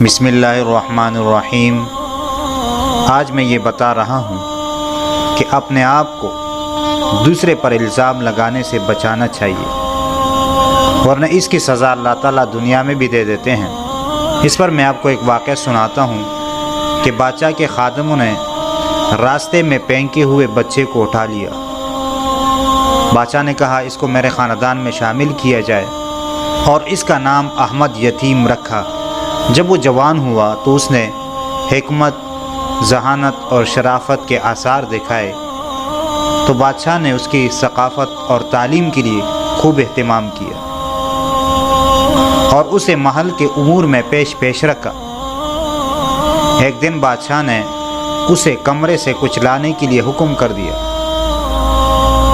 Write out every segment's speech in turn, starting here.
بسم اللہ الرحمن الرحیم۔ آج میں یہ بتا رہا ہوں کہ اپنے آپ کو دوسرے پر الزام لگانے سے بچانا چاہیے، ورنہ اس کی سزا اللہ تعالیٰ دنیا میں بھی دے دیتے ہیں۔ اس پر میں آپ کو ایک واقعہ سناتا ہوں کہ بادشاہ کے خادموں نے راستے میں پھینکے ہوئے بچے کو اٹھا لیا۔ بادشاہ نے کہا اس کو میرے خاندان میں شامل کیا جائے اور اس کا نام احمد یتیم رکھا۔ جب وہ جوان ہوا تو اس نے حکمت، ذہانت اور شرافت کے آثار دکھائے تو بادشاہ نے اس کی ثقافت اور تعلیم کے لیے خوب اہتمام کیا اور اسے محل کے امور میں پیش رکھا۔ ایک دن بادشاہ نے اسے کمرے سے کچھ لانے کے لیے حکم کر دیا۔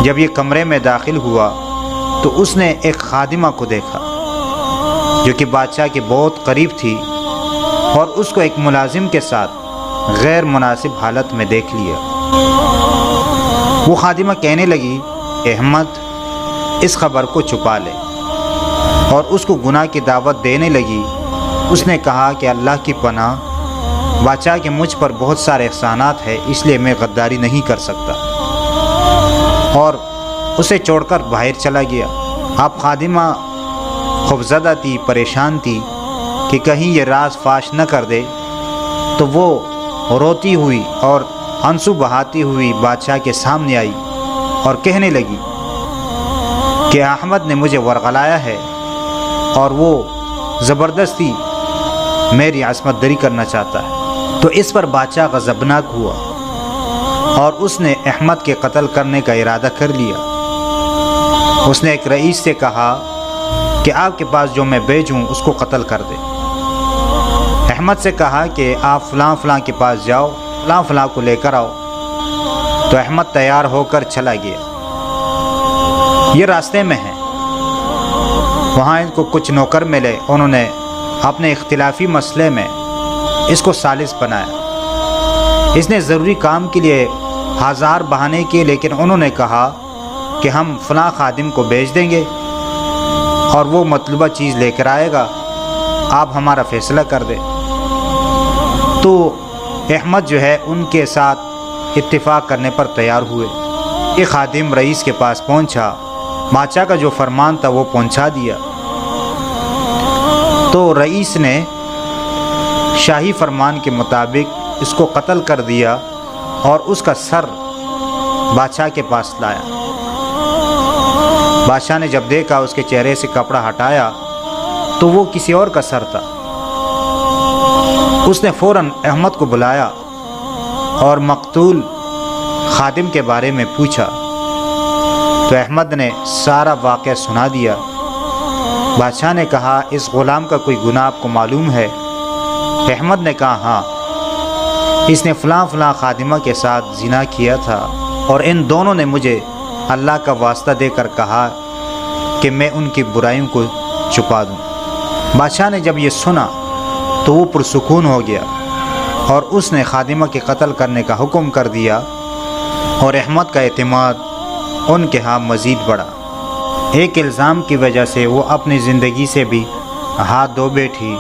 جب یہ کمرے میں داخل ہوا تو اس نے ایک خادمہ کو دیکھا جو کہ بادشاہ کے بہت قریب تھی، اور اس کو ایک ملازم کے ساتھ غیر مناسب حالت میں دیکھ لیا۔ وہ خادمہ کہنے لگی، احمد اس خبر کو چھپا لے، اور اس کو گناہ کی دعوت دینے لگی۔ اس نے کہا کہ اللہ کی پناہ، بادشاہ کے مجھ پر بہت سارے احسانات ہیں، اس لیے میں غداری نہیں کر سکتا، اور اسے چھوڑ کر باہر چلا گیا۔ اب خادمہ خوفزدہ تھی، پریشان تھی کہ کہیں یہ راز فاش نہ کر دے، تو وہ روتی ہوئی اور آنسو بہاتی ہوئی بادشاہ کے سامنے آئی اور کہنے لگی کہ احمد نے مجھے ورغلایا ہے اور وہ زبردستی میری عصمت دری کرنا چاہتا ہے۔ تو اس پر بادشاہ غضبناک ہوا اور اس نے احمد کے قتل کرنے کا ارادہ کر لیا۔ اس نے ایک رئیس سے کہا کہ آپ کے پاس جو میں بھیجوں اس کو قتل کر دے۔ احمد سے کہا کہ آپ فلاں فلاں کے پاس جاؤ، فلاں فلاں کو لے کر آؤ۔ تو احمد تیار ہو کر چلا گیا۔ یہ راستے میں ہیں، وہاں ان کو کچھ نوکر ملے، انہوں نے اپنے اختلافی مسئلے میں اس کو ثالث بنایا۔ اس نے ضروری کام کے لیے ہزار بہانے کیے، لیکن انہوں نے کہا کہ ہم فلاں خادم کو بھیج دیں گے اور وہ مطلوبہ چیز لے کر آئے گا، آپ ہمارا فیصلہ کر دیں۔ تو احمد جو ہے ان کے ساتھ اتفاق کرنے پر تیار ہوئے۔ یہ خادم رئیس کے پاس پہنچا، بادشاہ کا جو فرمان تھا وہ پہنچا دیا۔ تو رئیس نے شاہی فرمان کے مطابق اس کو قتل کر دیا اور اس کا سر بادشاہ کے پاس لایا۔ بادشاہ نے جب دیکھا، اس کے چہرے سے کپڑا ہٹایا تو وہ کسی اور کا سر تھا۔ اس نے فوراً احمد کو بلایا اور مقتول خادم کے بارے میں پوچھا، تو احمد نے سارا واقعہ سنا دیا۔ بادشاہ نے کہا اس غلام کا کوئی گناہ آپ کو معلوم ہے؟ احمد نے کہا ہاں، اس نے فلاں فلاں خادمہ کے ساتھ زنا کیا تھا، اور ان دونوں نے مجھے اللہ کا واسطہ دے کر کہا کہ میں ان کی برائیوں کو چھپا دوں۔ بادشاہ نے جب یہ سنا تو وہ پرسکون ہو گیا اور اس نے خادمہ کے قتل کرنے کا حکم کر دیا، اور احمد کا اعتماد ان کے ہاں مزید بڑھا۔ ایک الزام کی وجہ سے وہ اپنی زندگی سے بھی ہاتھ دھو بیٹھی،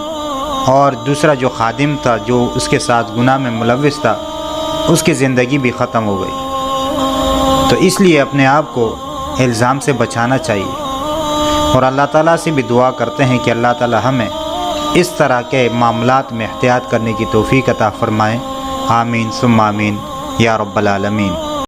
اور دوسرا جو خادم تھا جو اس کے ساتھ گناہ میں ملوث تھا، اس کی زندگی بھی ختم ہو گئی۔ تو اس لیے اپنے آپ کو الزام سے بچانا چاہیے، اور اللہ تعالیٰ سے بھی دعا کرتے ہیں کہ اللہ تعالیٰ ہمیں اس طرح کے معاملات میں احتیاط کرنے کی توفیق عطا فرمائے۔ آمین ثم آمین یا رب العالمین۔